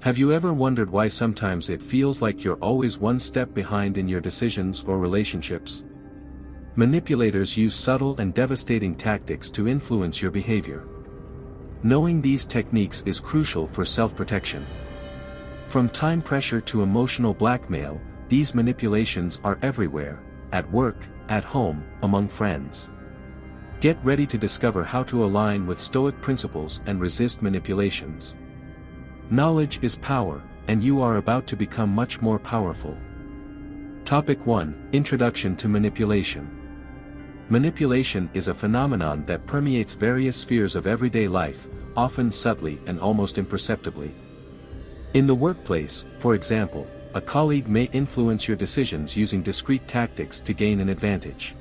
Have you ever wondered why sometimes it feels like you're always one step behind in your decisions or relationships? Manipulators use subtle and devastating tactics to influence your behavior. Knowing these techniques is crucial for self-protection. From time pressure to emotional blackmail, these manipulations are everywhere, at work, at home, among friends. Get ready to discover how to align with Stoic principles and resist manipulations. Knowledge is power, and you are about to become much more powerful. Topic 1: Introduction to Manipulation. Manipulation is a phenomenon that permeates various spheres of everyday life, often subtly and almost imperceptibly. In the workplace, for example, a colleague may influence your decisions using discreet tactics to gain an advantage.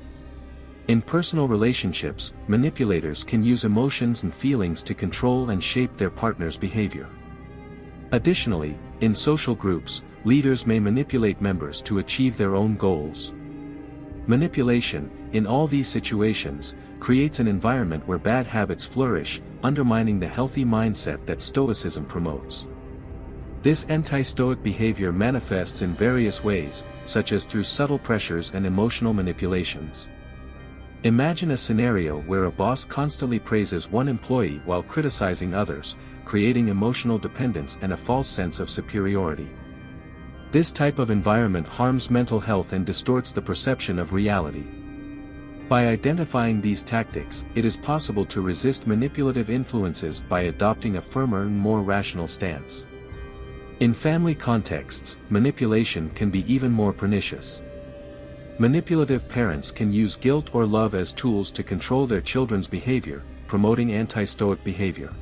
In personal relationships, manipulators can use emotions and feelings to control and shape their partner's behavior. Additionally, in social groups, leaders may manipulate members to achieve their own goals. Manipulation, in all these situations, creates an environment where bad habits flourish, undermining the healthy mindset that Stoicism promotes. This anti-Stoic behavior manifests in various ways, such as through subtle pressures and emotional manipulations. Imagine a scenario where a boss constantly praises one employee while criticizing others, creating emotional dependence and a false sense of superiority. This type of environment harms mental health and distorts the perception of reality. By identifying these tactics, it is possible to resist manipulative influences by adopting a firmer and more rational stance. In family contexts, manipulation can be even more pernicious. Manipulative parents can use guilt or love as tools to control their children's behavior, promoting anti-Stoic behavior.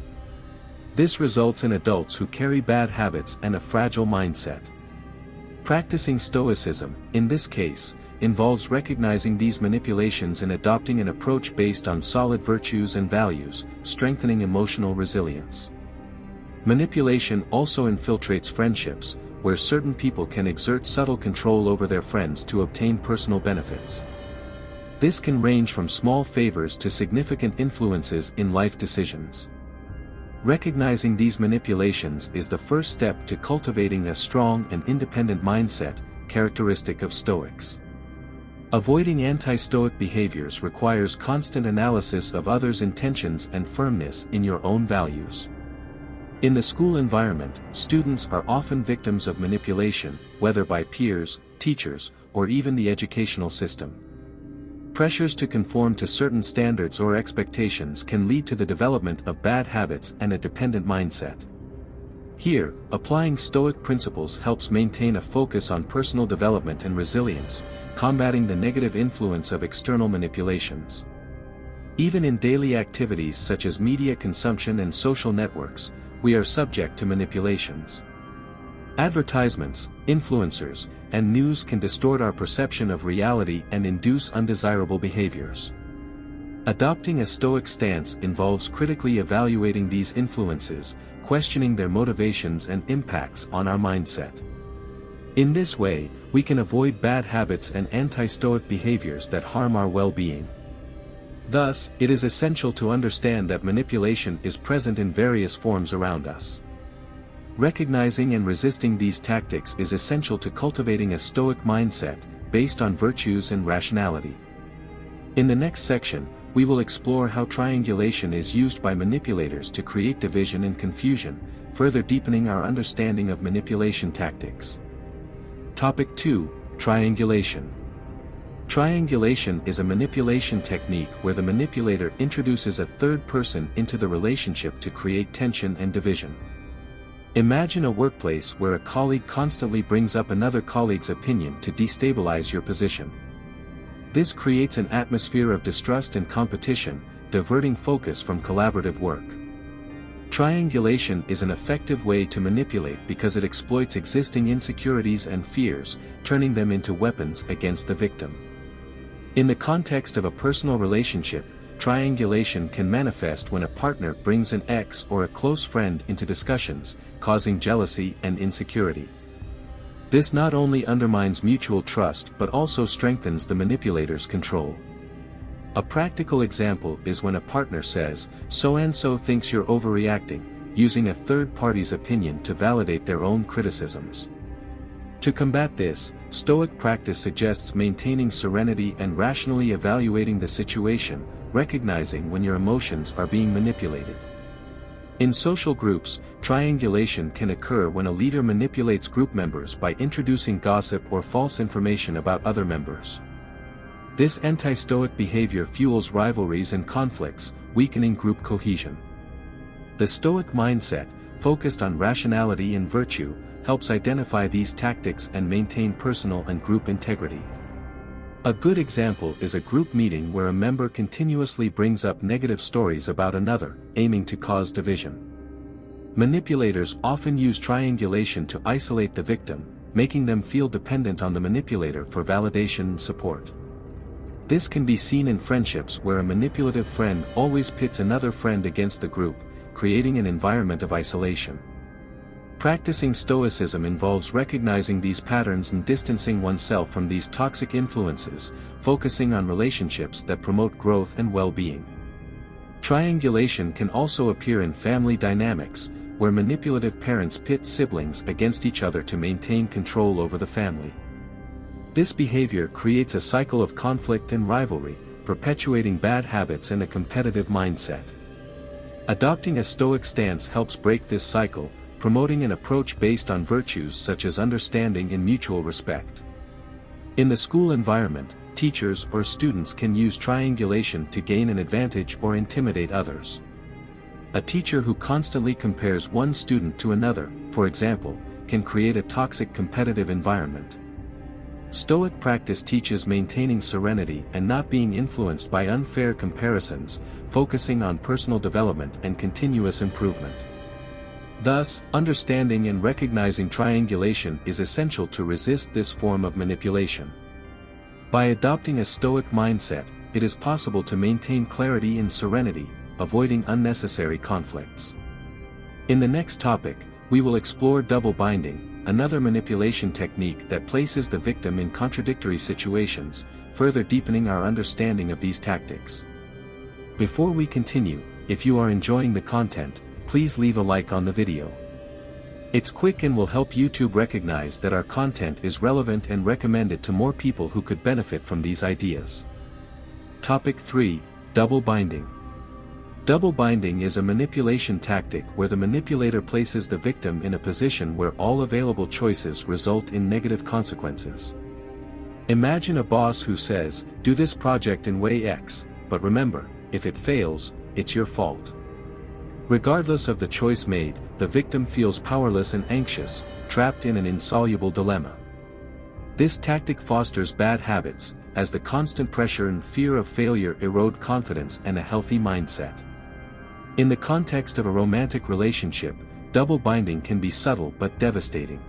This results in adults who carry bad habits and a fragile mindset. Practicing Stoicism, in this case, involves recognizing these manipulations and adopting an approach based on solid virtues and values, strengthening emotional resilience. Manipulation also infiltrates friendships, where certain people can exert subtle control over their friends to obtain personal benefits. This can range from small favors to significant influences in life decisions. Recognizing these manipulations is the first step to cultivating a strong and independent mindset, characteristic of Stoics. Avoiding anti-Stoic behaviors requires constant analysis of others' intentions and firmness in your own values. In the school environment, students are often victims of manipulation, whether by peers, teachers, or even the educational system. Pressures to conform to certain standards or expectations can lead to the development of bad habits and a dependent mindset. Here, applying Stoic principles helps maintain a focus on personal development and resilience, combating the negative influence of external manipulations. Even in daily activities such as media consumption and social networks, we are subject to manipulations. Advertisements, influencers, and news can distort our perception of reality and induce undesirable behaviors. Adopting a Stoic stance involves critically evaluating these influences, questioning their motivations and impacts on our mindset. In this way, we can avoid bad habits and anti-Stoic behaviors that harm our well-being. Thus, it is essential to understand that manipulation is present in various forms around us. Recognizing and resisting these tactics is essential to cultivating a Stoic mindset, based on virtues and rationality. In the next section, we will explore how triangulation is used by manipulators to create division and confusion, further deepening our understanding of manipulation tactics. Topic 2: Triangulation. Triangulation is a manipulation technique where the manipulator introduces a third person into the relationship to create tension and division. Imagine a workplace where a colleague constantly brings up another colleague's opinion to destabilize your position. This creates an atmosphere of distrust and competition, diverting focus from collaborative work. Triangulation is an effective way to manipulate because it exploits existing insecurities and fears, turning them into weapons against the victim. In the context of a personal relationship, triangulation can manifest when a partner brings an ex or a close friend into discussions, causing jealousy and insecurity. This not only undermines mutual trust but also strengthens the manipulator's control. A practical example is when a partner says, "So-and-so thinks you're overreacting," using a third party's opinion to validate their own criticisms. To combat this, Stoic practice suggests maintaining serenity and rationally evaluating the situation, recognizing when your emotions are being manipulated. In social groups, triangulation can occur when a leader manipulates group members by introducing gossip or false information about other members. This anti-Stoic behavior fuels rivalries and conflicts, weakening group cohesion. The Stoic mindset, focused on rationality and virtue, helps identify these tactics and maintain personal and group integrity. A good example is a group meeting where a member continuously brings up negative stories about another, aiming to cause division. Manipulators often use triangulation to isolate the victim, making them feel dependent on the manipulator for validation and support. This can be seen in friendships where a manipulative friend always pits another friend against the group, creating an environment of isolation. Practicing Stoicism involves recognizing these patterns and distancing oneself from these toxic influences, focusing on relationships that promote growth and well-being. Triangulation can also appear in family dynamics, where manipulative parents pit siblings against each other to maintain control over the family. This behavior creates a cycle of conflict and rivalry, perpetuating bad habits and a competitive mindset. Adopting a Stoic stance helps break this cycle, promoting an approach based on virtues such as understanding and mutual respect. In the school environment, teachers or students can use triangulation to gain an advantage or intimidate others. A teacher who constantly compares one student to another, for example, can create a toxic competitive environment. Stoic practice teaches maintaining serenity and not being influenced by unfair comparisons, focusing on personal development and continuous improvement. Thus, understanding and recognizing triangulation is essential to resist this form of manipulation. By adopting a Stoic mindset, it is possible to maintain clarity and serenity, avoiding unnecessary conflicts. In the next topic, we will explore double binding, another manipulation technique that places the victim in contradictory situations, further deepening our understanding of these tactics. Before we continue, if you are enjoying the content, please leave a like on the video. It's quick and will help YouTube recognize that our content is relevant and recommend it to more people who could benefit from these ideas. Topic 3: Double binding. Double binding is a manipulation tactic where the manipulator places the victim in a position where all available choices result in negative consequences. Imagine a boss who says, "Do this project in way X, but remember, if it fails, it's your fault." Regardless of the choice made, the victim feels powerless and anxious, trapped in an insoluble dilemma. This tactic fosters bad habits, as the constant pressure and fear of failure erode confidence and a healthy mindset. In the context of a romantic relationship, double binding can be subtle but devastating.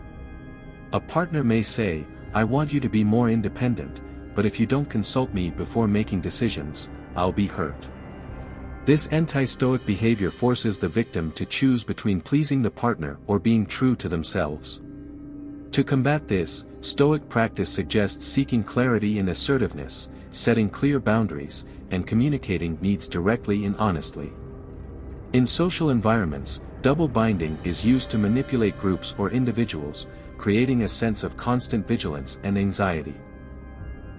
A partner may say, "I want you to be more independent, but if you don't consult me before making decisions, I'll be hurt." This anti-Stoic behavior forces the victim to choose between pleasing the partner or being true to themselves. To combat this, Stoic practice suggests seeking clarity and assertiveness, setting clear boundaries, and communicating needs directly and honestly. In social environments, double binding is used to manipulate groups or individuals, creating a sense of constant vigilance and anxiety.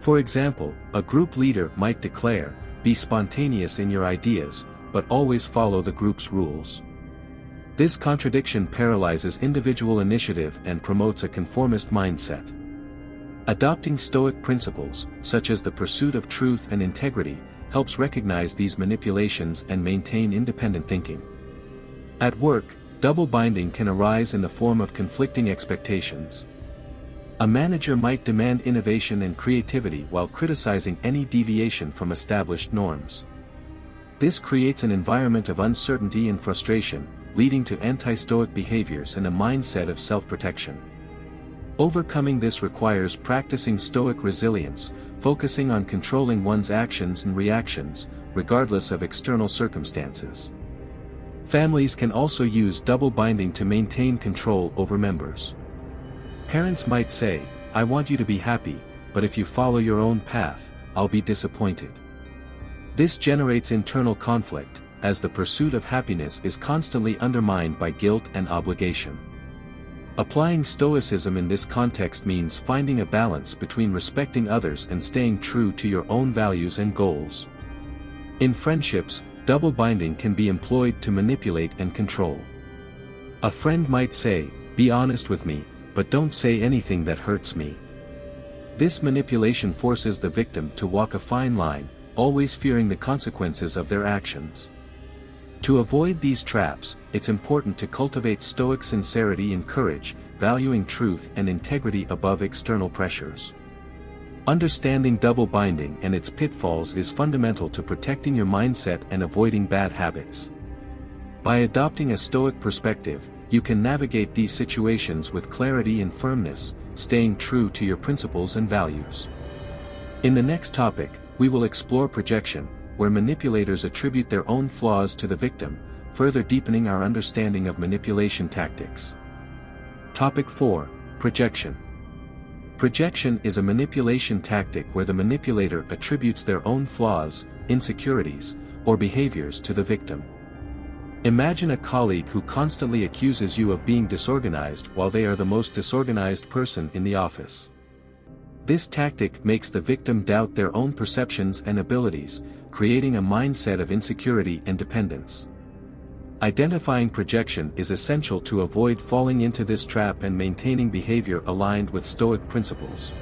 For example, a group leader might declare, "Be spontaneous in your ideas, but always follow the group's rules." This contradiction paralyzes individual initiative and promotes a conformist mindset. Adopting Stoic principles, such as the pursuit of truth and integrity, helps recognize these manipulations and maintain independent thinking. At work, double binding can arise in the form of conflicting expectations. A manager might demand innovation and creativity while criticizing any deviation from established norms. This creates an environment of uncertainty and frustration, leading to anti-Stoic behaviors and a mindset of self-protection. Overcoming this requires practicing Stoic resilience, focusing on controlling one's actions and reactions, regardless of external circumstances. Families can also use double binding to maintain control over members. Parents might say, "I want you to be happy, but if you follow your own path, I'll be disappointed." This generates internal conflict, as the pursuit of happiness is constantly undermined by guilt and obligation. Applying Stoicism in this context means finding a balance between respecting others and staying true to your own values and goals. In friendships, double binding can be employed to manipulate and control. A friend might say, "Be honest with me, but don't say anything that hurts me." This manipulation forces the victim to walk a fine line, always fearing the consequences of their actions. To avoid these traps, it's important to cultivate Stoic sincerity and courage, valuing truth and integrity above external pressures. Understanding double binding and its pitfalls is fundamental to protecting your mindset and avoiding bad habits. By adopting a Stoic perspective, you can navigate these situations with clarity and firmness, staying true to your principles and values. In the next topic, we will explore projection, where manipulators attribute their own flaws to the victim, further deepening our understanding of manipulation tactics. Topic 4. Projection. Projection is a manipulation tactic where the manipulator attributes their own flaws, insecurities, or behaviors to the victim. Imagine a colleague who constantly accuses you of being disorganized while they are the most disorganized person in the office. This tactic makes the victim doubt their own perceptions and abilities, creating a mindset of insecurity and dependence. Identifying projection is essential to avoid falling into this trap and maintaining behavior aligned with Stoic principles.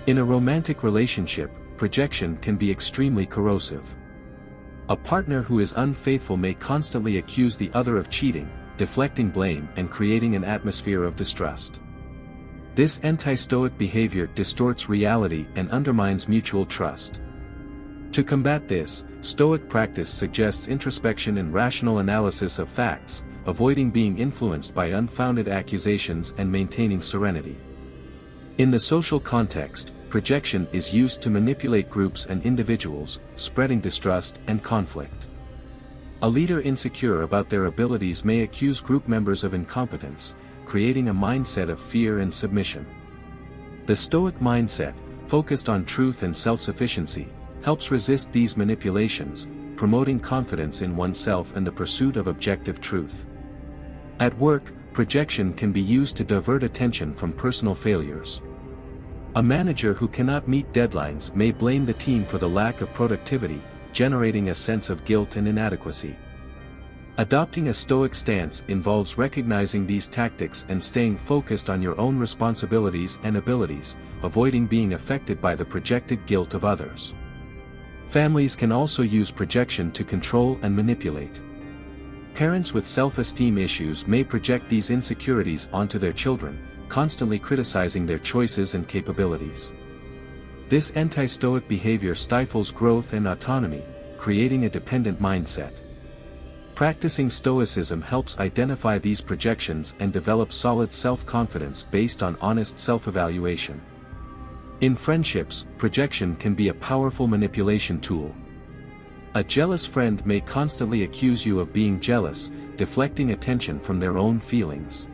In a romantic relationship, projection can be extremely corrosive. A partner who is unfaithful may constantly accuse the other of cheating, deflecting blame and creating an atmosphere of distrust. This anti-Stoic behavior distorts reality and undermines mutual trust. To combat this, Stoic practice suggests introspection and rational analysis of facts, avoiding being influenced by unfounded accusations and maintaining serenity. In the social context, projection is used to manipulate groups and individuals, spreading distrust and conflict. A leader insecure about their abilities may accuse group members of incompetence, creating a mindset of fear and submission. The Stoic mindset, focused on truth and self-sufficiency, helps resist these manipulations, promoting confidence in oneself and the pursuit of objective truth. At work, projection can be used to divert attention from personal failures. A manager who cannot meet deadlines may blame the team for the lack of productivity, generating a sense of guilt and inadequacy. Adopting a Stoic stance involves recognizing these tactics and staying focused on your own responsibilities and abilities, avoiding being affected by the projected guilt of others. Families can also use projection to control and manipulate. Parents with self-esteem issues may project these insecurities onto their children, constantly criticizing their choices and capabilities. This anti-Stoic behavior stifles growth and autonomy, creating a dependent mindset. Practicing Stoicism helps identify these projections and develop solid self-confidence based on honest self-evaluation. In friendships, projection can be a powerful manipulation tool. A jealous friend may constantly accuse you of being jealous, deflecting attention from their own feelings.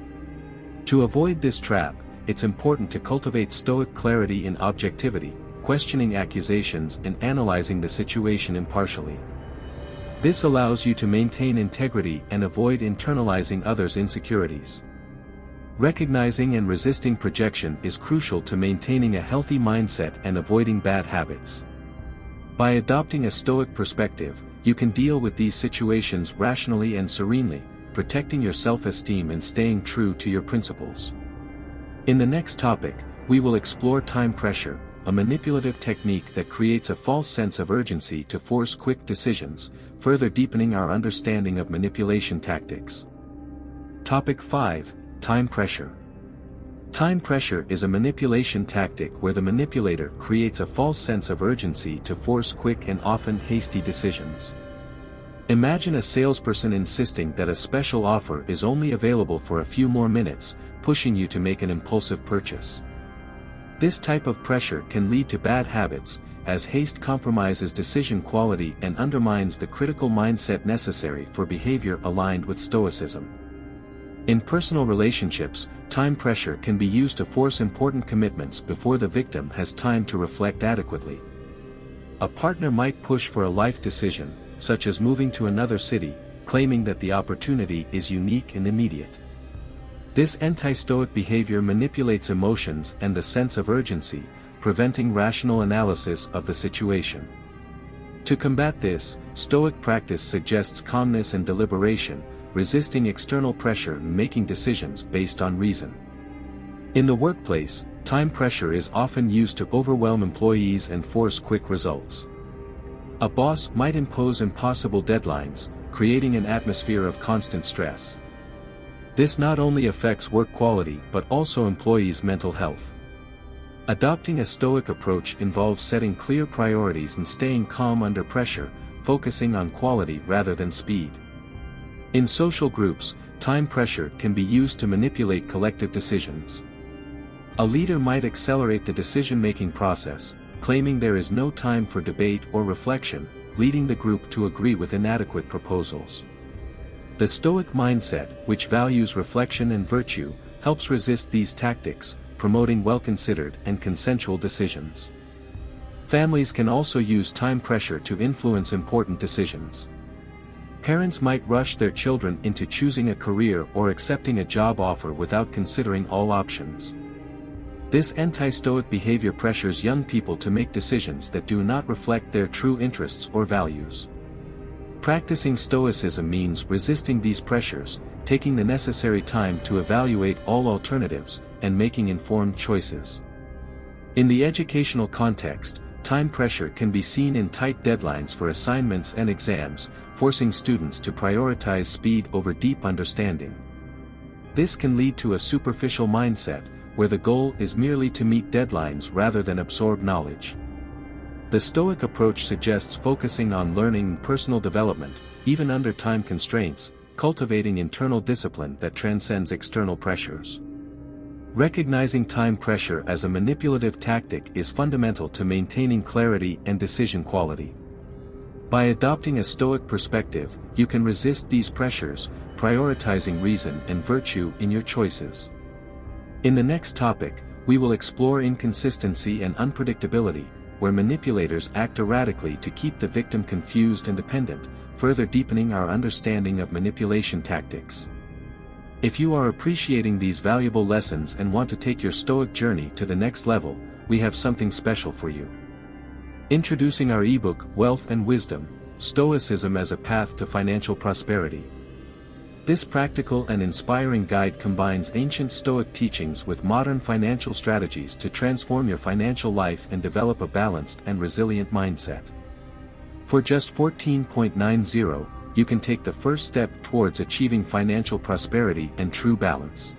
To avoid this trap, it's important to cultivate Stoic clarity and objectivity, questioning accusations and analyzing the situation impartially. This allows you to maintain integrity and avoid internalizing others' insecurities. Recognizing and resisting projection is crucial to maintaining a healthy mindset and avoiding bad habits. By adopting a Stoic perspective, you can deal with these situations rationally and serenely, protecting your self-esteem and staying true to your principles. In the next topic, we will explore time pressure, a manipulative technique that creates a false sense of urgency to force quick decisions, further deepening our understanding of manipulation tactics. Topic 5. Time pressure. Time pressure is a manipulation tactic where the manipulator creates a false sense of urgency to force quick and often hasty decisions. Imagine a salesperson insisting that a special offer is only available for a few more minutes, pushing you to make an impulsive purchase. This type of pressure can lead to bad habits, as haste compromises decision quality and undermines the critical mindset necessary for behavior aligned with Stoicism. In personal relationships, time pressure can be used to force important commitments before the victim has time to reflect adequately. A partner might push for a life decision, such as moving to another city, claiming that the opportunity is unique and immediate. This anti-Stoic behavior manipulates emotions and the sense of urgency, preventing rational analysis of the situation. To combat this, Stoic practice suggests calmness and deliberation, resisting external pressure and making decisions based on reason. In the workplace, time pressure is often used to overwhelm employees and force quick results. A boss might impose impossible deadlines, creating an atmosphere of constant stress. This not only affects work quality but also employees' mental health. Adopting a Stoic approach involves setting clear priorities and staying calm under pressure, focusing on quality rather than speed. In social groups, time pressure can be used to manipulate collective decisions. A leader might accelerate the decision-making process, claiming there is no time for debate or reflection, leading the group to agree with inadequate proposals. The Stoic mindset, which values reflection and virtue, helps resist these tactics, promoting well-considered and consensual decisions. Families can also use time pressure to influence important decisions. Parents might rush their children into choosing a career or accepting a job offer without considering all options. This anti-Stoic behavior pressures young people to make decisions that do not reflect their true interests or values. Practicing Stoicism means resisting these pressures, taking the necessary time to evaluate all alternatives, and making informed choices. In the educational context, time pressure can be seen in tight deadlines for assignments and exams, forcing students to prioritize speed over deep understanding. This can lead to a superficial mindset, where the goal is merely to meet deadlines rather than absorb knowledge. The Stoic approach suggests focusing on learning and personal development, even under time constraints, cultivating internal discipline that transcends external pressures. Recognizing time pressure as a manipulative tactic is fundamental to maintaining clarity and decision quality. By adopting a Stoic perspective, you can resist these pressures, prioritizing reason and virtue in your choices. In the next topic, we will explore inconsistency and unpredictability, where manipulators act erratically to keep the victim confused and dependent, further deepening our understanding of manipulation tactics. If you are appreciating these valuable lessons and want to take your Stoic journey to the next level, we have something special for you. Introducing our ebook, Wealth and Wisdom: Stoicism as a Path to Financial Prosperity. This practical and inspiring guide combines ancient Stoic teachings with modern financial strategies to transform your financial life and develop a balanced and resilient mindset. For just $14.90, you can take the first step towards achieving financial prosperity and true balance.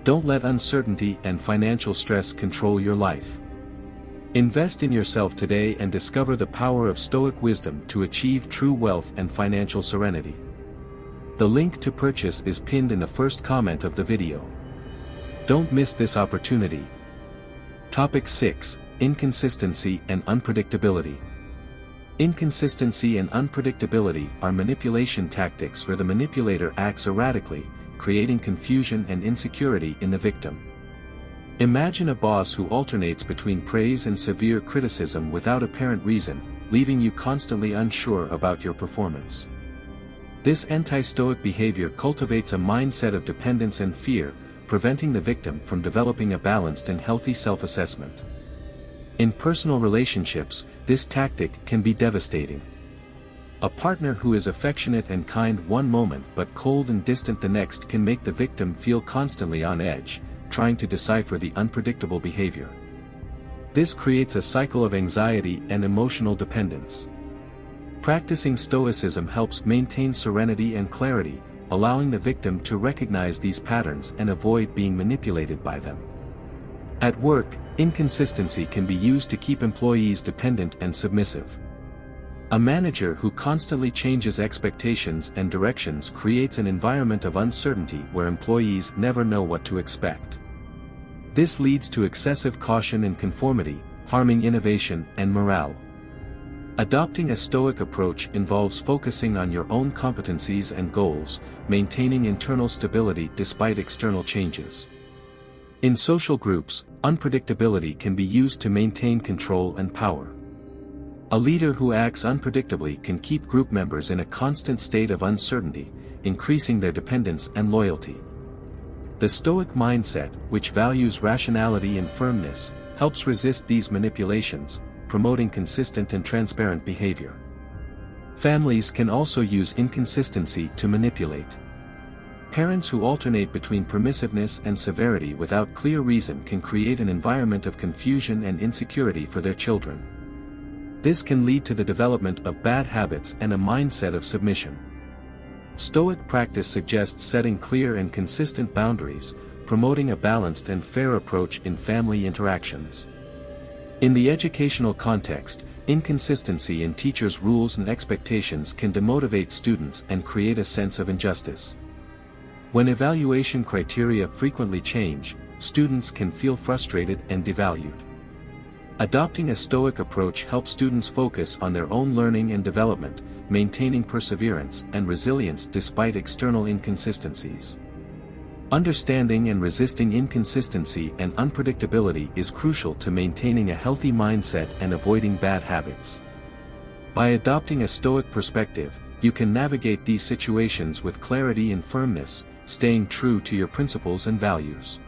Don't let uncertainty and financial stress control your life. Invest in yourself today and discover the power of Stoic wisdom to achieve true wealth and financial serenity. The link to purchase is pinned in the first comment of the video. Don't miss this opportunity. Topic 6: Inconsistency and Unpredictability. Inconsistency and unpredictability are manipulation tactics where the manipulator acts erratically, creating confusion and insecurity in the victim. Imagine a boss who alternates between praise and severe criticism without apparent reason, leaving you constantly unsure about your performance. This anti-Stoic behavior cultivates a mindset of dependence and fear, preventing the victim from developing a balanced and healthy self-assessment. In personal relationships, this tactic can be devastating. A partner who is affectionate and kind one moment but cold and distant the next can make the victim feel constantly on edge, trying to decipher the unpredictable behavior. This creates a cycle of anxiety and emotional dependence. Practicing Stoicism helps maintain serenity and clarity, allowing the victim to recognize these patterns and avoid being manipulated by them. At work, inconsistency can be used to keep employees dependent and submissive. A manager who constantly changes expectations and directions creates an environment of uncertainty where employees never know what to expect. This leads to excessive caution and conformity, harming innovation and morale. Adopting a Stoic approach involves focusing on your own competencies and goals, maintaining internal stability despite external changes. In social groups, unpredictability can be used to maintain control and power. A leader who acts unpredictably can keep group members in a constant state of uncertainty, increasing their dependence and loyalty. The Stoic mindset, which values rationality and firmness, helps resist these manipulations, promoting consistent and transparent behavior. Families can also use inconsistency to manipulate. Parents who alternate between permissiveness and severity without clear reason can create an environment of confusion and insecurity for their children. This can lead to the development of bad habits and a mindset of submission. Stoic practice suggests setting clear and consistent boundaries, promoting a balanced and fair approach in family interactions. In the educational context, inconsistency in teachers' rules and expectations can demotivate students and create a sense of injustice. When evaluation criteria frequently change, students can feel frustrated and devalued. Adopting a Stoic approach helps students focus on their own learning and development, maintaining perseverance and resilience despite external inconsistencies. Understanding and resisting inconsistency and unpredictability is crucial to maintaining a healthy mindset and avoiding bad habits. By adopting a Stoic perspective, you can navigate these situations with clarity and firmness, staying true to your principles and values.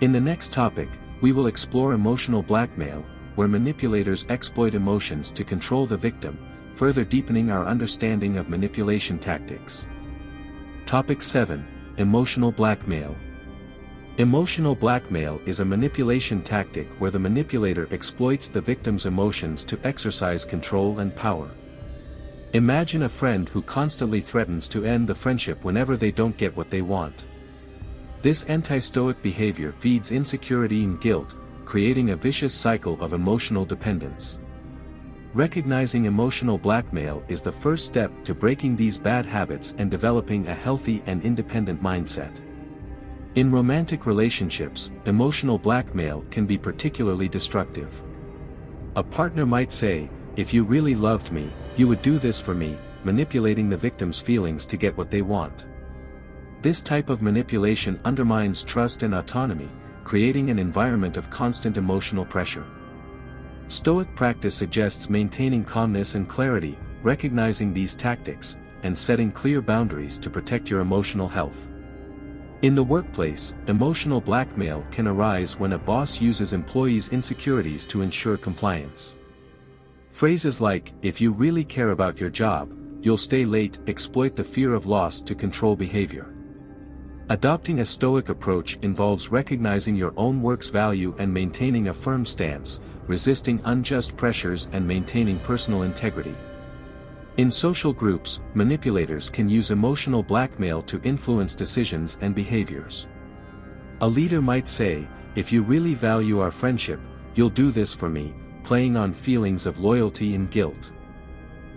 In the next topic, we will explore emotional blackmail, where manipulators exploit emotions to control the victim, further deepening our understanding of manipulation tactics. Topic 7. Emotional blackmail. Emotional blackmail is a manipulation tactic where the manipulator exploits the victim's emotions to exercise control and power. Imagine a friend who constantly threatens to end the friendship whenever they don't get what they want. This anti-Stoic behavior feeds insecurity and guilt, creating a vicious cycle of emotional dependence. Recognizing emotional blackmail is the first step to breaking these bad habits and developing a healthy and independent mindset. In romantic relationships, emotional blackmail can be particularly destructive. A partner might say, "If you really loved me, you would do this for me," manipulating the victim's feelings to get what they want. This type of manipulation undermines trust and autonomy, creating an environment of constant emotional pressure. Stoic practice suggests maintaining calmness and clarity, recognizing these tactics, and setting clear boundaries to protect your emotional health. In the workplace, emotional blackmail can arise when a boss uses employees' insecurities to ensure compliance. Phrases like, "If you really care about your job, you'll stay late," exploit the fear of loss to control behavior. Adopting a Stoic approach involves recognizing your own work's value and maintaining a firm stance, resisting unjust pressures and maintaining personal integrity. In social groups, manipulators can use emotional blackmail to influence decisions and behaviors. A leader might say, "If you really value our friendship, you'll do this for me," playing on feelings of loyalty and guilt.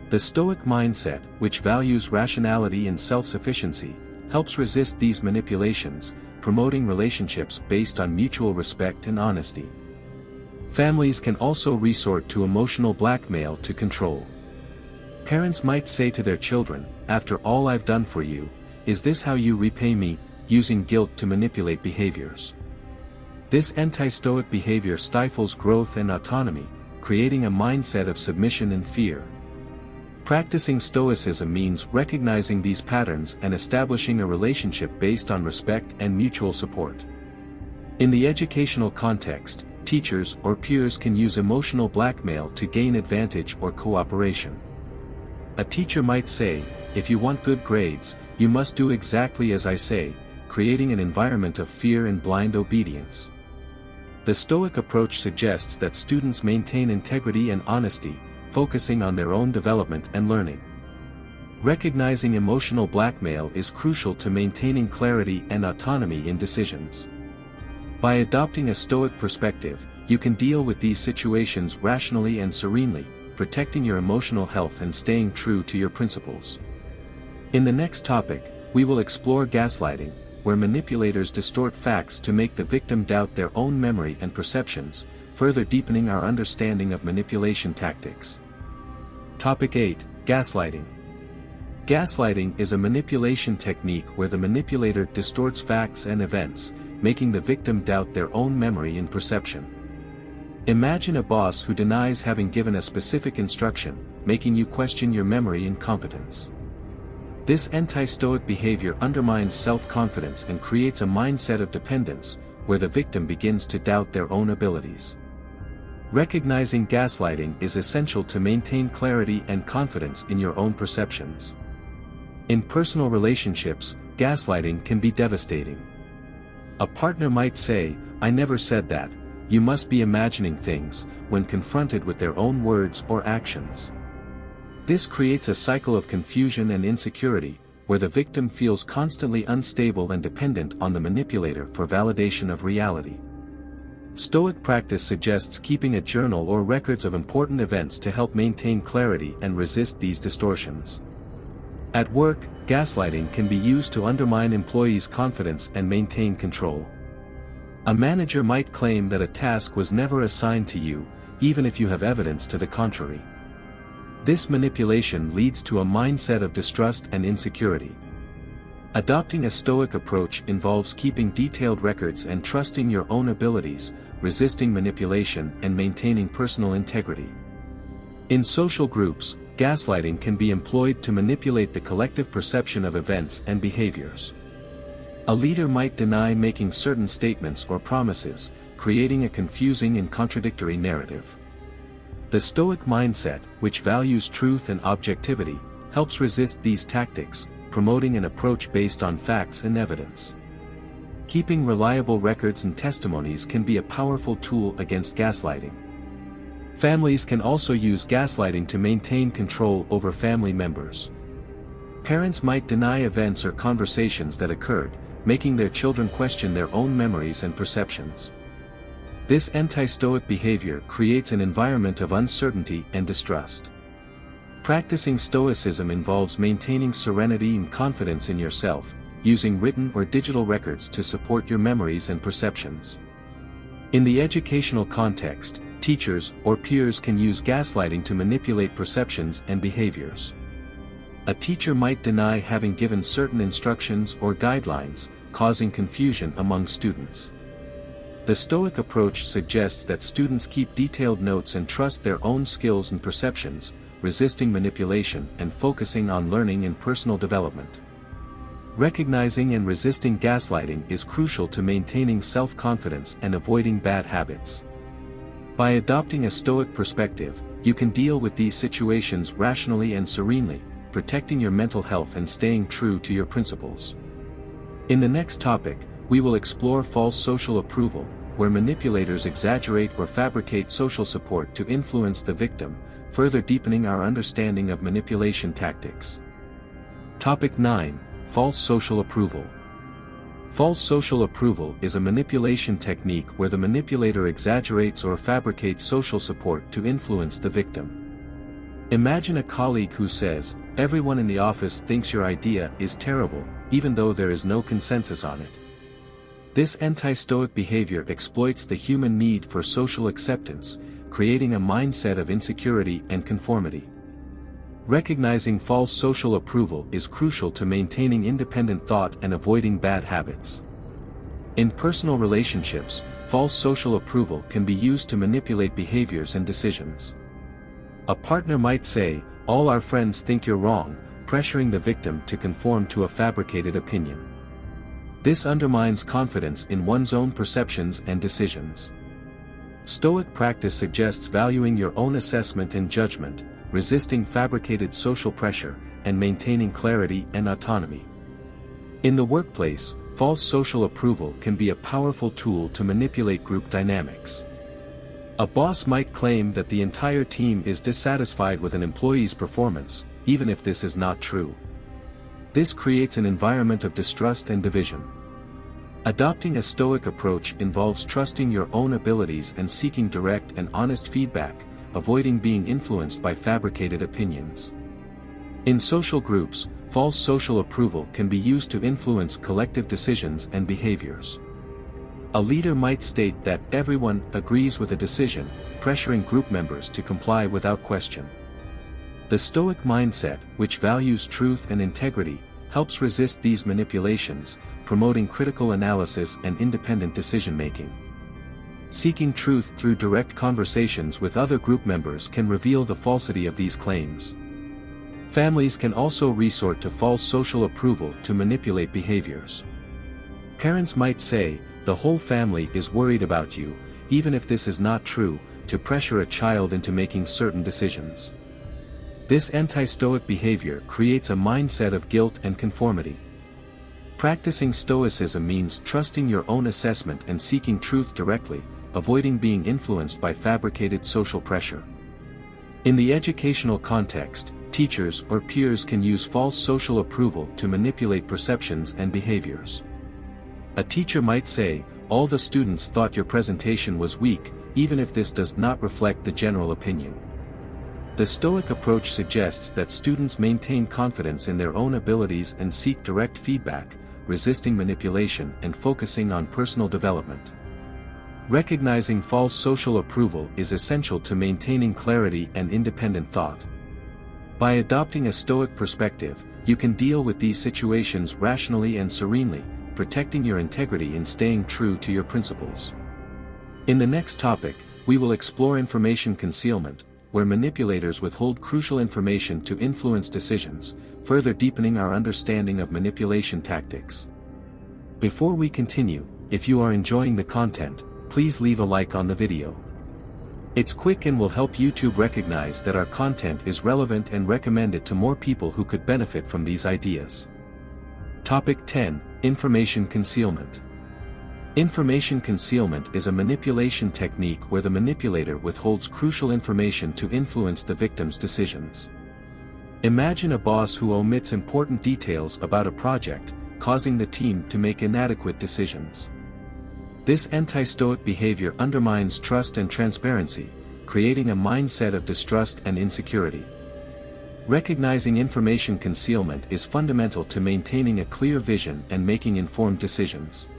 The Stoic mindset, which values rationality and self-sufficiency, helps resist these manipulations, promoting relationships based on mutual respect and honesty. Families can also resort to emotional blackmail to control. Parents might say to their children, "After all I've done for you, is this how you repay me?" using guilt to manipulate behaviors. This anti-Stoic behavior stifles growth and autonomy, creating a mindset of submission and fear. Practicing Stoicism means recognizing these patterns and establishing a relationship based on respect and mutual support. In the educational context, teachers or peers can use emotional blackmail to gain advantage or cooperation. A teacher might say, "If you want good grades, you must do exactly as I say," creating an environment of fear and blind obedience. The Stoic approach suggests that students maintain integrity and honesty, focusing on their own development and learning. Recognizing emotional blackmail is crucial to maintaining clarity and autonomy in decisions. By adopting a Stoic perspective, you can deal with these situations rationally and serenely, protecting your emotional health and staying true to your principles. In the next topic, we will explore gaslighting, where manipulators distort facts to make the victim doubt their own memory and perceptions, further deepening our understanding of manipulation tactics. Topic 8. Gaslighting. Gaslighting is a manipulation technique where the manipulator distorts facts and events, making the victim doubt their own memory and perception. Imagine a boss who denies having given a specific instruction, making you question your memory and competence. This anti-stoic behavior undermines self-confidence and creates a mindset of dependence, where the victim begins to doubt their own abilities. Recognizing gaslighting is essential to maintain clarity and confidence in your own perceptions. In personal relationships, gaslighting can be devastating. A partner might say, "I never said that, you must be imagining things," when confronted with their own words or actions. This creates a cycle of confusion and insecurity, where the victim feels constantly unstable and dependent on the manipulator for validation of reality. Stoic practice suggests keeping a journal or records of important events to help maintain clarity and resist these distortions. At work, gaslighting can be used to undermine employees' confidence and maintain control. A manager might claim that a task was never assigned to you, even if you have evidence to the contrary. This manipulation leads to a mindset of distrust and insecurity. Adopting a stoic approach involves keeping detailed records and trusting your own abilities, resisting manipulation and maintaining personal integrity. In social groups, gaslighting can be employed to manipulate the collective perception of events and behaviors. A leader might deny making certain statements or promises, creating a confusing and contradictory narrative. The Stoic mindset, which values truth and objectivity, helps resist these tactics, promoting an approach based on facts and evidence. Keeping reliable records and testimonies can be a powerful tool against gaslighting. Families can also use gaslighting to maintain control over family members. Parents might deny events or conversations that occurred, making their children question their own memories and perceptions. This anti-stoic behavior creates an environment of uncertainty and distrust. Practicing stoicism involves maintaining serenity and confidence in yourself, using written or digital records to support your memories and perceptions. In the educational context, teachers or peers can use gaslighting to manipulate perceptions and behaviors. A teacher might deny having given certain instructions or guidelines, causing confusion among students. The Stoic approach suggests that students keep detailed notes and trust their own skills and perceptions, resisting manipulation and focusing on learning and personal development. Recognizing and resisting gaslighting is crucial to maintaining self-confidence and avoiding bad habits. By adopting a Stoic perspective, you can deal with these situations rationally and serenely, protecting your mental health and staying true to your principles. In the next topic, we will explore false social approval, where manipulators exaggerate or fabricate social support to influence the victim, further deepening our understanding of manipulation tactics. Topic 9: False social approval. False social approval is a manipulation technique where the manipulator exaggerates or fabricates social support to influence the victim. Imagine a colleague who says, "Everyone in the office thinks your idea is terrible, even though there is no consensus on it." This anti-stoic behavior exploits the human need for social acceptance, creating a mindset of insecurity and conformity. Recognizing false social approval is crucial to maintaining independent thought and avoiding bad habits. In personal relationships, false social approval can be used to manipulate behaviors and decisions. A partner might say, "All our friends think you're wrong," pressuring the victim to conform to a fabricated opinion. This undermines confidence in one's own perceptions and decisions. Stoic practice suggests valuing your own assessment and judgment, resisting fabricated social pressure, and maintaining clarity and autonomy. In the workplace, false social approval can be a powerful tool to manipulate group dynamics. A boss might claim that the entire team is dissatisfied with an employee's performance, even if this is not true. This creates an environment of distrust and division. Adopting a Stoic approach involves trusting your own abilities and seeking direct and honest feedback, avoiding being influenced by fabricated opinions. In social groups, false social approval can be used to influence collective decisions and behaviors. A leader might state that everyone agrees with a decision, pressuring group members to comply without question. The Stoic mindset, which values truth and integrity, helps resist these manipulations, promoting critical analysis and independent decision-making. Seeking truth through direct conversations with other group members can reveal the falsity of these claims. Families can also resort to false social approval to manipulate behaviors. Parents might say, "The whole family is worried about you," even if this is not true, to pressure a child into making certain decisions. This anti-stoic behavior creates a mindset of guilt and conformity. Practicing stoicism means trusting your own assessment and seeking truth directly, avoiding being influenced by fabricated social pressure. In the educational context, teachers or peers can use false social approval to manipulate perceptions and behaviors. A teacher might say, "All the students thought your presentation was weak," even if this does not reflect the general opinion. The Stoic approach suggests that students maintain confidence in their own abilities and seek direct feedback, resisting manipulation and focusing on personal development. Recognizing false social approval is essential to maintaining clarity and independent thought. By adopting a Stoic perspective, you can deal with these situations rationally and serenely, protecting your integrity and staying true to your principles. In the next topic, we will explore information concealment, where manipulators withhold crucial information to influence decisions, further deepening our understanding of manipulation tactics. Before we continue, if you are enjoying the content, please leave a like on the video. It's quick and will help YouTube recognize that our content is relevant and recommend it to more people who could benefit from these ideas. Topic 10: Information concealment. Information concealment is a manipulation technique where the manipulator withholds crucial information to influence the victim's decisions. Imagine a boss who omits important details about a project, causing the team to make inadequate decisions. This anti-stoic behavior undermines trust and transparency, creating a mindset of distrust and insecurity. Recognizing information concealment is fundamental to maintaining a clear vision and making informed decisions.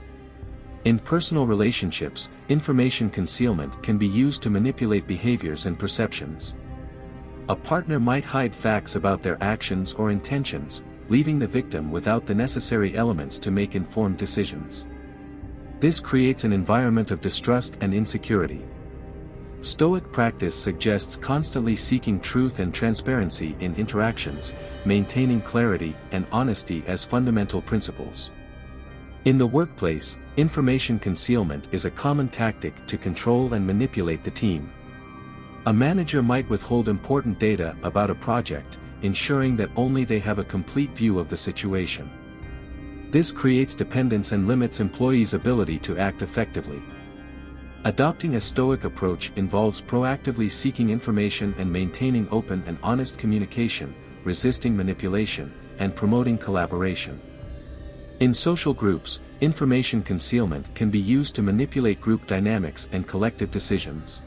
In personal relationships, information concealment can be used to manipulate behaviors and perceptions. A partner might hide facts about their actions or intentions, leaving the victim without the necessary elements to make informed decisions. This creates an environment of distrust and insecurity. Stoic practice suggests constantly seeking truth and transparency in interactions, maintaining clarity and honesty as fundamental principles. In the workplace, information concealment is a common tactic to control and manipulate the team. A manager might withhold important data about a project, ensuring that only they have a complete view of the situation. This creates dependence and limits employees' ability to act effectively. Adopting a Stoic approach involves proactively seeking information and maintaining open and honest communication, resisting manipulation, and promoting collaboration. In social groups, information concealment can be used to manipulate group dynamics and collective decisions.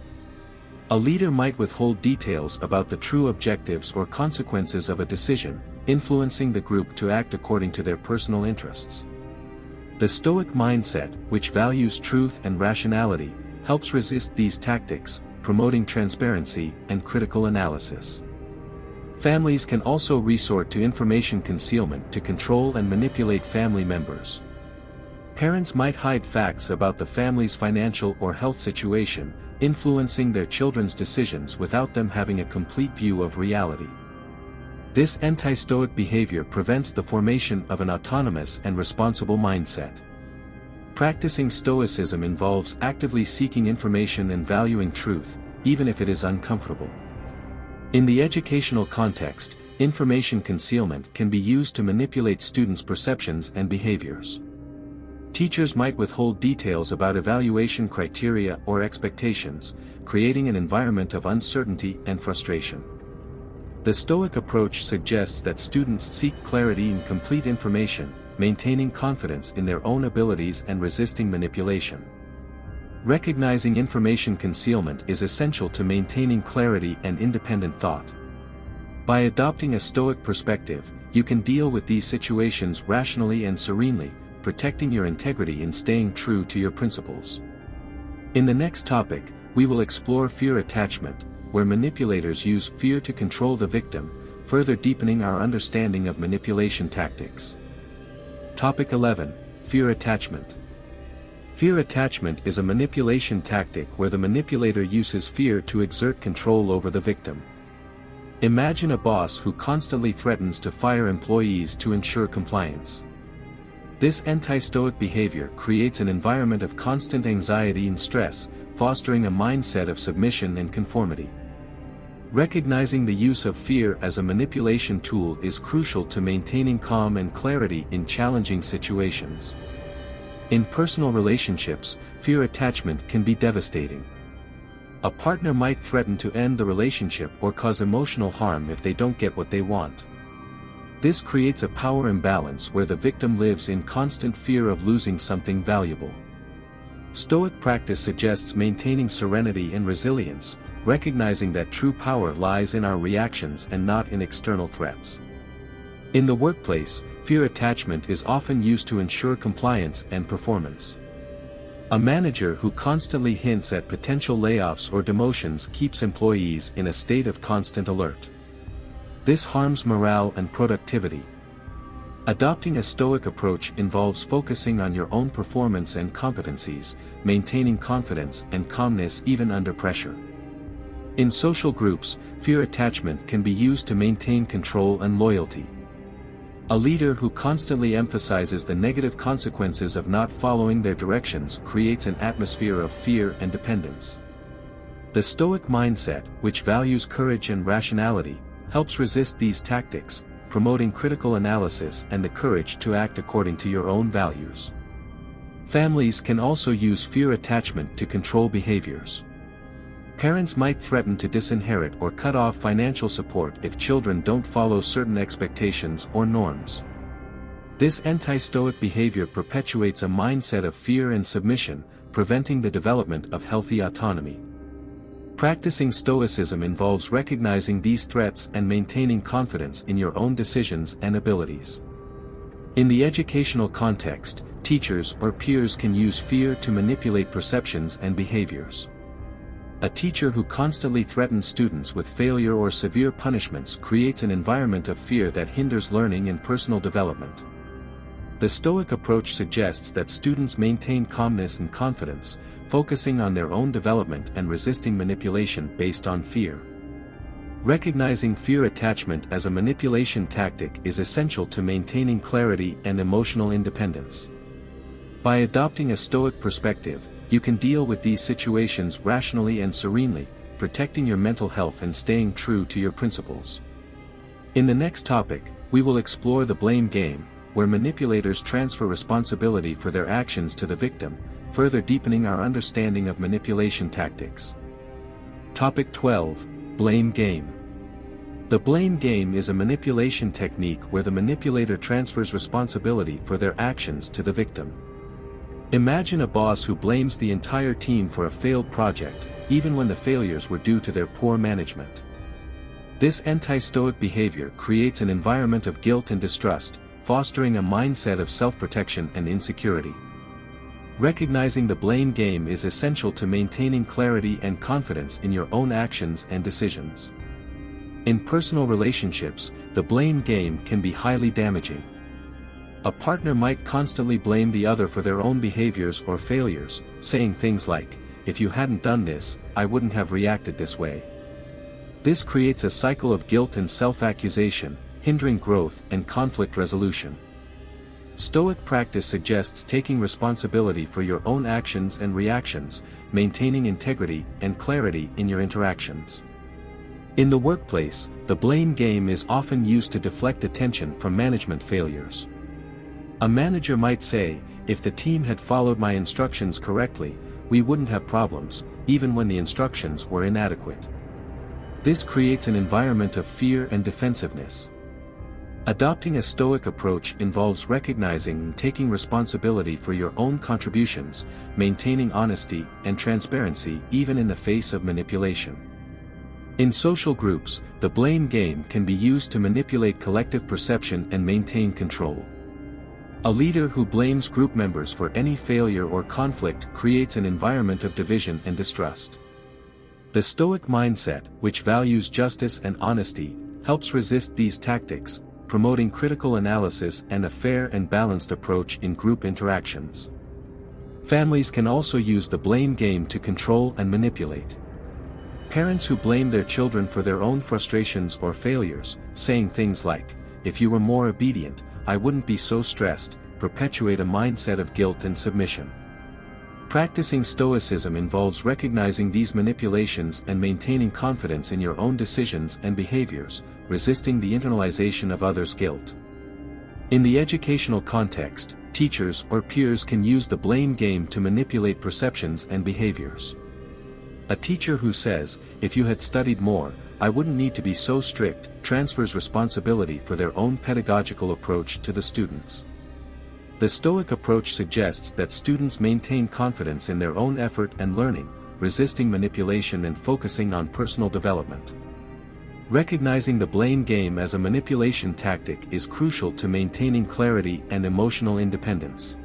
A leader might withhold details about the true objectives or consequences of a decision, influencing the group to act according to their personal interests. The Stoic mindset, which values truth and rationality, helps resist these tactics, promoting transparency and critical analysis. Families can also resort to information concealment to control and manipulate family members. Parents might hide facts about the family's financial or health situation, influencing their children's decisions without them having a complete view of reality. This anti-Stoic behavior prevents the formation of an autonomous and responsible mindset. Practicing Stoicism involves actively seeking information and valuing truth, even if it is uncomfortable. In the educational context, information concealment can be used to manipulate students' perceptions and behaviors. Teachers might withhold details about evaluation criteria or expectations, creating an environment of uncertainty and frustration. The Stoic approach suggests that students seek clarity and complete information, maintaining confidence in their own abilities and resisting manipulation. Recognizing information concealment is essential to maintaining clarity and independent thought. By adopting a Stoic perspective, you can deal with these situations rationally and serenely, protecting your integrity and staying true to your principles. In the next topic, we will explore fear attachment, where manipulators use fear to control the victim, further deepening our understanding of manipulation tactics. Topic 11: Fear attachment. Fear attachment is a manipulation tactic where the manipulator uses fear to exert control over the victim. Imagine a boss who constantly threatens to fire employees to ensure compliance. This anti-stoic behavior creates an environment of constant anxiety and stress, fostering a mindset of submission and conformity. Recognizing the use of fear as a manipulation tool is crucial to maintaining calm and clarity in challenging situations. In personal relationships, fear attachment can be devastating. A partner might threaten to end the relationship or cause emotional harm if they don't get what they want. This creates a power imbalance where the victim lives in constant fear of losing something valuable. Stoic practice suggests maintaining serenity and resilience, recognizing that true power lies in our reactions and not in external threats. In the workplace, fear attachment is often used to ensure compliance and performance. A manager who constantly hints at potential layoffs or demotions keeps employees in a state of constant alert. This harms morale and productivity. Adopting a stoic approach involves focusing on your own performance and competencies, maintaining confidence and calmness even under pressure. In social groups, fear attachment can be used to maintain control and loyalty. A leader who constantly emphasizes the negative consequences of not following their directions creates an atmosphere of fear and dependence. The Stoic mindset, which values courage and rationality, helps resist these tactics, promoting critical analysis and the courage to act according to your own values. Families can also use fear attachment to control behaviors. Parents might threaten to disinherit or cut off financial support if children don't follow certain expectations or norms. This anti-stoic behavior perpetuates a mindset of fear and submission, preventing the development of healthy autonomy. Practicing stoicism involves recognizing these threats and maintaining confidence in your own decisions and abilities. In the educational context, teachers or peers can use fear to manipulate perceptions and behaviors. A teacher who constantly threatens students with failure or severe punishments creates an environment of fear that hinders learning and personal development. The Stoic approach suggests that students maintain calmness and confidence, focusing on their own development and resisting manipulation based on fear. Recognizing fear attachment as a manipulation tactic is essential to maintaining clarity and emotional independence. By adopting a Stoic perspective, you can deal with these situations rationally and serenely, protecting your mental health and staying true to your principles. In the next topic, we will explore the blame game, where manipulators transfer responsibility for their actions to the victim, further deepening our understanding of manipulation tactics. Topic 12: Blame game. The blame game is a manipulation technique where the manipulator transfers responsibility for their actions to the victim. Imagine a boss who blames the entire team for a failed project, even when the failures were due to their poor management. This anti-stoic behavior creates an environment of guilt and distrust, fostering a mindset of self-protection and insecurity. Recognizing the blame game is essential to maintaining clarity and confidence in your own actions and decisions. In personal relationships, the blame game can be highly damaging. A partner might constantly blame the other for their own behaviors or failures, saying things like, "If you hadn't done this, I wouldn't have reacted this way." This creates a cycle of guilt and self-accusation, hindering growth and conflict resolution. Stoic practice suggests taking responsibility for your own actions and reactions, maintaining integrity and clarity in your interactions. In the workplace, the blame game is often used to deflect attention from management failures. A manager might say, "If the team had followed my instructions correctly, we wouldn't have problems, even when the instructions were inadequate." This creates an environment of fear and defensiveness. Adopting a Stoic approach involves recognizing and taking responsibility for your own contributions, maintaining honesty and transparency even in the face of manipulation. In social groups, the blame game can be used to manipulate collective perception and maintain control. A leader who blames group members for any failure or conflict creates an environment of division and distrust. The Stoic mindset, which values justice and honesty, helps resist these tactics, promoting critical analysis and a fair and balanced approach in group interactions. Families can also use the blame game to control and manipulate. Parents who blame their children for their own frustrations or failures, saying things like, "If you were more obedient, I wouldn't be so stressed," perpetuate a mindset of guilt and submission. Practicing Stoicism involves recognizing these manipulations and maintaining confidence in your own decisions and behaviors, resisting the internalization of others' guilt. In the educational context, teachers or peers can use the blame game to manipulate perceptions and behaviors. A teacher who says, "If you had studied more, I wouldn't need to be so strict," transfers responsibility for their own pedagogical approach to the students. The Stoic approach suggests that students maintain confidence in their own effort and learning, resisting manipulation and focusing on personal development. Recognizing the blame game as a manipulation tactic is crucial to maintaining clarity and emotional independence.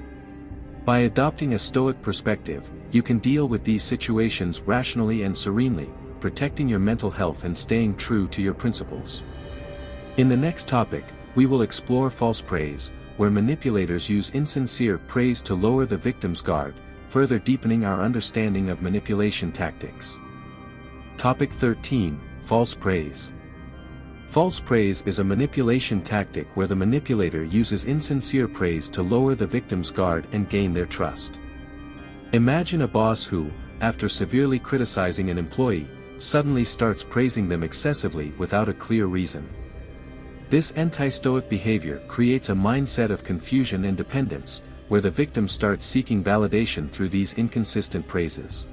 By adopting a Stoic perspective, you can deal with these situations rationally and serenely, protecting your mental health and staying true to your principles. In the next topic, we will explore false praise, where manipulators use insincere praise to lower the victim's guard, further deepening our understanding of manipulation tactics. Topic 13: False praise. False praise is a manipulation tactic where the manipulator uses insincere praise to lower the victim's guard and gain their trust. Imagine a boss who, after severely criticizing an employee, suddenly starts praising them excessively without a clear reason. This anti-Stoic behavior creates a mindset of confusion and dependence, where the victim starts seeking validation through these inconsistent praises.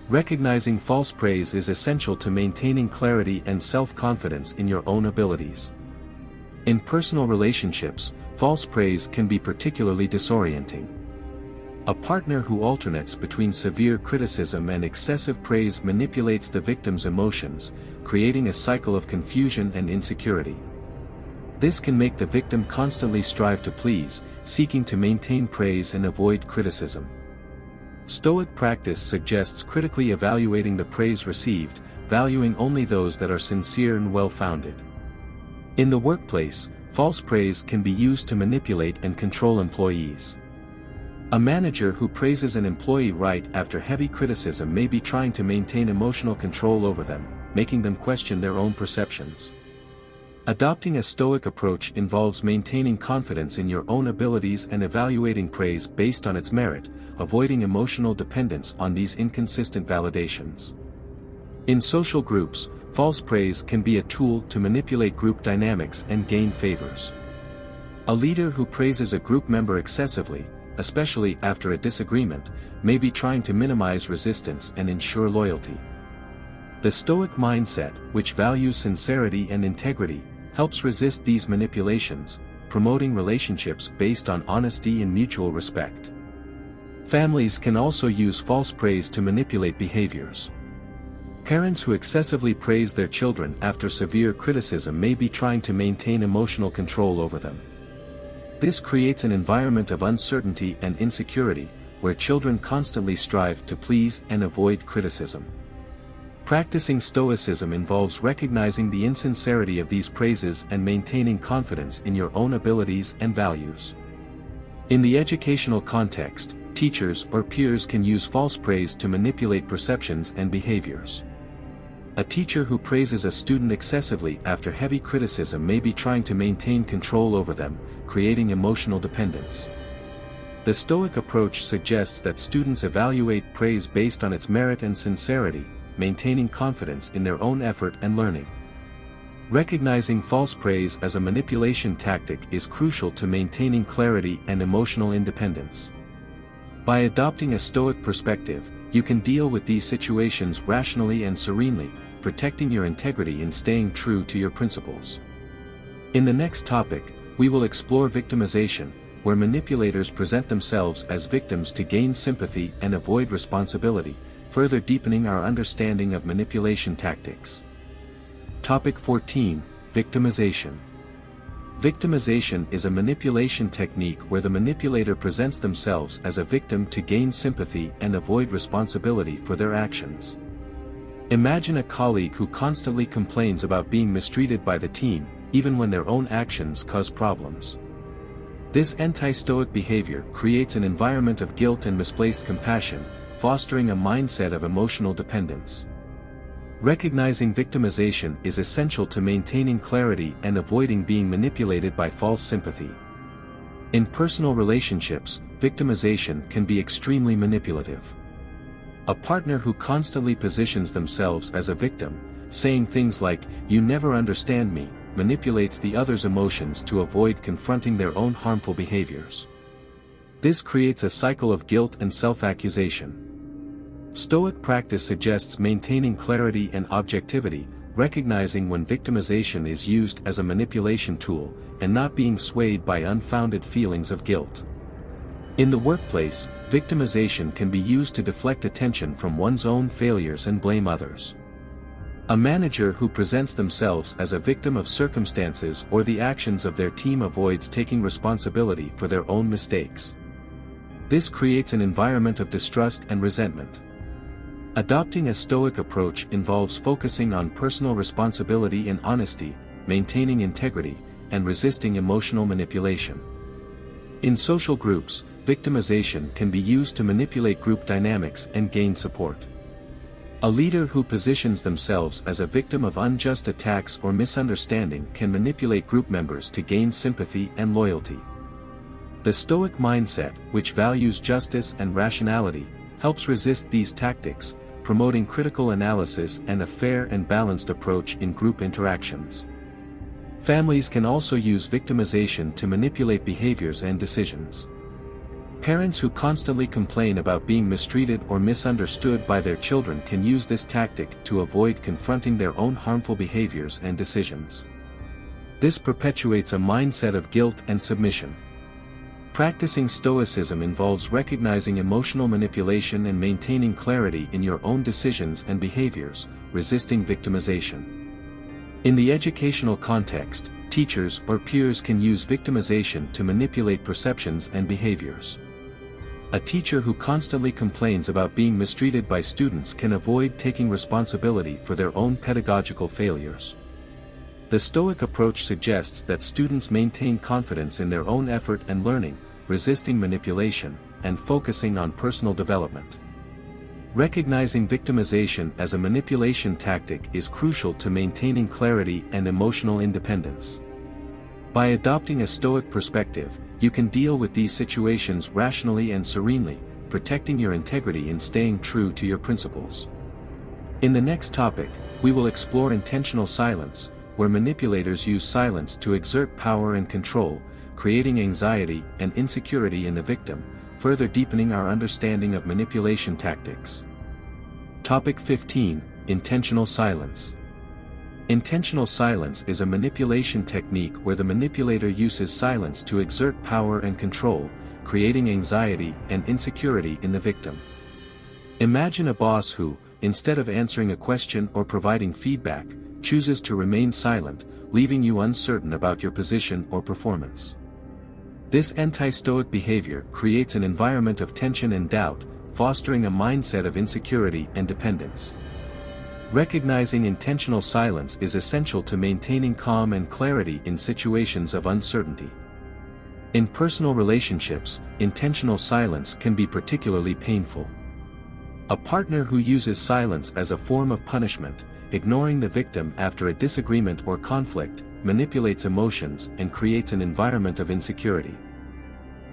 Recognizing false praise is essential to maintaining clarity and self-confidence in your own abilities. In personal relationships, false praise can be particularly disorienting. A partner who alternates between severe criticism and excessive praise manipulates the victim's emotions, creating a cycle of confusion and insecurity. This can make the victim constantly strive to please, seeking to maintain praise and avoid criticism. Stoic practice suggests critically evaluating the praise received, valuing only those that are sincere and well-founded. In the workplace, false praise can be used to manipulate and control employees. A manager who praises an employee right after heavy criticism may be trying to maintain emotional control over them, making them question their own perceptions. Adopting a Stoic approach involves maintaining confidence in your own abilities and evaluating praise based on its merit, avoiding emotional dependence on these inconsistent validations. In social groups, false praise can be a tool to manipulate group dynamics and gain favors. A leader who praises a group member excessively, especially after a disagreement, may be trying to minimize resistance and ensure loyalty. The Stoic mindset, which values sincerity and integrity, helps resist these manipulations, promoting relationships based on honesty and mutual respect. Families can also use false praise to manipulate behaviors. Parents who excessively praise their children after severe criticism may be trying to maintain emotional control over them. This creates an environment of uncertainty and insecurity, where children constantly strive to please and avoid criticism. Practicing Stoicism involves recognizing the insincerity of these praises and maintaining confidence in your own abilities and values. In the educational context, teachers or peers can use false praise to manipulate perceptions and behaviors. A teacher who praises a student excessively after heavy criticism may be trying to maintain control over them, creating emotional dependence. The Stoic approach suggests that students evaluate praise based on its merit and sincerity, maintaining confidence in their own effort and learning. Recognizing false praise as a manipulation tactic is crucial to maintaining clarity and emotional independence. By adopting a Stoic perspective, you can deal with these situations rationally and serenely, protecting your integrity and staying true to your principles. In the next topic, we will explore victimization, where manipulators present themselves as victims to gain sympathy and avoid responsibility, further deepening our understanding of manipulation tactics. Topic 14: Victimization. Victimization is a manipulation technique where the manipulator presents themselves as a victim to gain sympathy and avoid responsibility for their actions. Imagine a colleague who constantly complains about being mistreated by the team, even when their own actions cause problems. This anti-stoic behavior creates an environment of guilt and misplaced compassion, fostering a mindset of emotional dependence. Recognizing victimization is essential to maintaining clarity and avoiding being manipulated by false sympathy. In personal relationships, victimization can be extremely manipulative. A partner who constantly positions themselves as a victim, saying things like, "You never understand me," manipulates the other's emotions to avoid confronting their own harmful behaviors. This creates a cycle of guilt and self-accusation. Stoic practice suggests maintaining clarity and objectivity, recognizing when victimization is used as a manipulation tool, and not being swayed by unfounded feelings of guilt. In the workplace, victimization can be used to deflect attention from one's own failures and blame others. A manager who presents themselves as a victim of circumstances or the actions of their team avoids taking responsibility for their own mistakes. This creates an environment of distrust and resentment. Adopting a stoic approach involves focusing on personal responsibility and honesty, maintaining integrity, and resisting emotional manipulation. In social groups, victimization can be used to manipulate group dynamics and gain support. A leader who positions themselves as a victim of unjust attacks or misunderstanding can manipulate group members to gain sympathy and loyalty. The Stoic mindset, which values justice and rationality, helps resist these tactics, promoting critical analysis and a fair and balanced approach in group interactions. Families can also use victimization to manipulate behaviors and decisions. Parents who constantly complain about being mistreated or misunderstood by their children can use this tactic to avoid confronting their own harmful behaviors and decisions. This perpetuates a mindset of guilt and submission. Practicing Stoicism involves recognizing emotional manipulation and maintaining clarity in your own decisions and behaviors, resisting victimization. In the educational context, teachers or peers can use victimization to manipulate perceptions and behaviors. A teacher who constantly complains about being mistreated by students can avoid taking responsibility for their own pedagogical failures. The Stoic approach suggests that students maintain confidence in their own effort and learning, resisting manipulation, and focusing on personal development. Recognizing victimization as a manipulation tactic is crucial to maintaining clarity and emotional independence. By adopting a Stoic perspective, you can deal with these situations rationally and serenely, protecting your integrity and staying true to your principles. In the next topic, we will explore intentional silence, where manipulators use silence to exert power and control, creating anxiety and insecurity in the victim, further deepening our understanding of manipulation tactics. Topic 15: Intentional silence. Intentional silence is a manipulation technique where the manipulator uses silence to exert power and control, creating anxiety and insecurity in the victim. Imagine a boss who, instead of answering a question or providing feedback, chooses to remain silent, leaving you uncertain about your position or performance. This anti-Stoic behavior creates an environment of tension and doubt, fostering a mindset of insecurity and dependence. Recognizing intentional silence is essential to maintaining calm and clarity in situations of uncertainty. In personal relationships, intentional silence can be particularly painful. A partner who uses silence as a form of punishment, ignoring the victim after a disagreement or conflict, manipulates emotions and creates an environment of insecurity.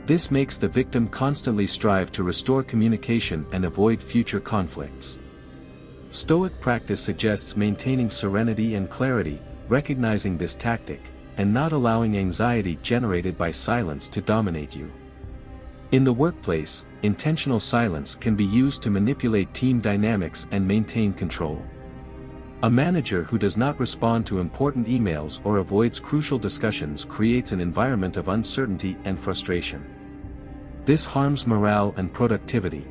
This makes the victim constantly strive to restore communication and avoid future conflicts. Stoic practice suggests maintaining serenity and clarity, recognizing this tactic, and not allowing anxiety generated by silence to dominate you. In the workplace, intentional silence can be used to manipulate team dynamics and maintain control. A manager who does not respond to important emails or avoids crucial discussions creates an environment of uncertainty and frustration. This harms morale and productivity.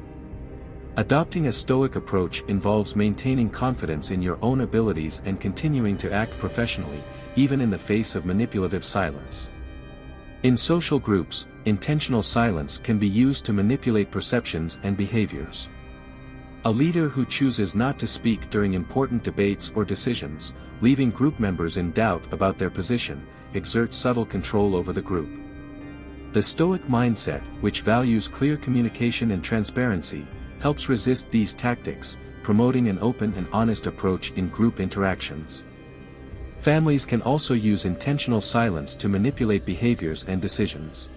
Adopting a Stoic approach involves maintaining confidence in your own abilities and continuing to act professionally, even in the face of manipulative silence. In social groups, intentional silence can be used to manipulate perceptions and behaviors. A leader who chooses not to speak during important debates or decisions, leaving group members in doubt about their position, exerts subtle control over the group. The Stoic mindset, which values clear communication and transparency, helps resist these tactics, promoting an open and honest approach in group interactions. Families can also use intentional silence to manipulate behaviors and decisions.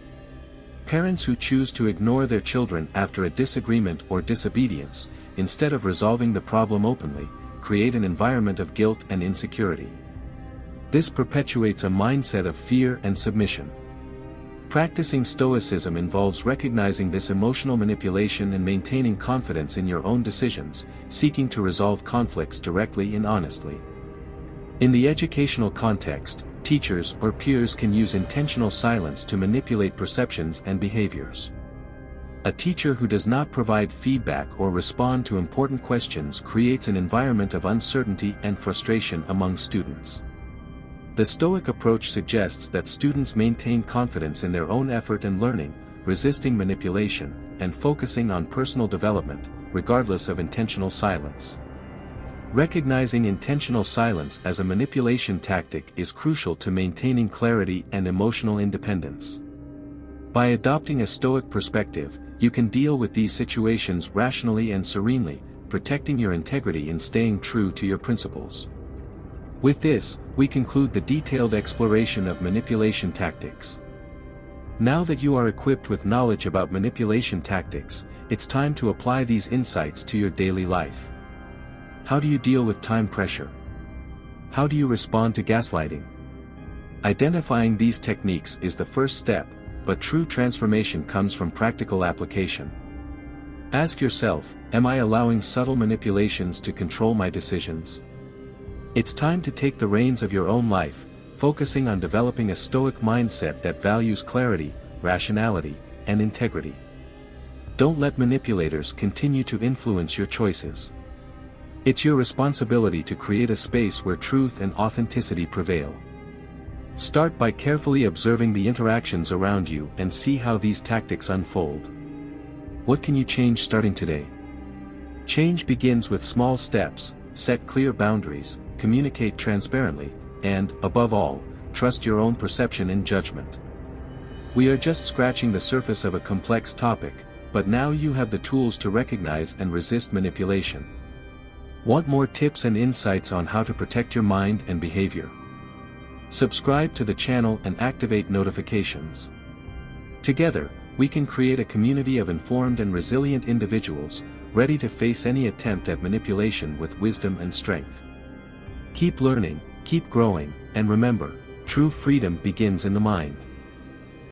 Parents who choose to ignore their children after a disagreement or disobedience, instead of resolving the problem openly, create an environment of guilt and insecurity. This perpetuates a mindset of fear and submission. Practicing Stoicism involves recognizing this emotional manipulation and maintaining confidence in your own decisions, seeking to resolve conflicts directly and honestly. In the educational context, teachers or peers can use intentional silence to manipulate perceptions and behaviors. A teacher who does not provide feedback or respond to important questions creates an environment of uncertainty and frustration among students. The Stoic approach suggests that students maintain confidence in their own effort and learning, resisting manipulation, and focusing on personal development, regardless of intentional silence. Recognizing intentional silence as a manipulation tactic is crucial to maintaining clarity and emotional independence. By adopting a Stoic perspective, you can deal with these situations rationally and serenely, protecting your integrity and staying true to your principles. With this, we conclude the detailed exploration of manipulation tactics. Now that you are equipped with knowledge about manipulation tactics, it's time to apply these insights to your daily life. How do you deal with time pressure? How do you respond to gaslighting? Identifying these techniques is the first step, but true transformation comes from practical application. Ask yourself, am I allowing subtle manipulations to control my decisions? It's time to take the reins of your own life, focusing on developing a Stoic mindset that values clarity, rationality, and integrity. Don't let manipulators continue to influence your choices. It's your responsibility to create a space where truth and authenticity prevail. Start by carefully observing the interactions around you and see how these tactics unfold. What can you change starting today? Change begins with small steps. Set clear boundaries, communicate transparently, and, above all, trust your own perception and judgment. We are just scratching the surface of a complex topic, but now you have the tools to recognize and resist manipulation. Want more tips and insights on how to protect your mind and behavior? Subscribe to the channel and activate notifications. Together, we can create a community of informed and resilient individuals, ready to face any attempt at manipulation with wisdom and strength. Keep learning, keep growing, and remember, true freedom begins in the mind.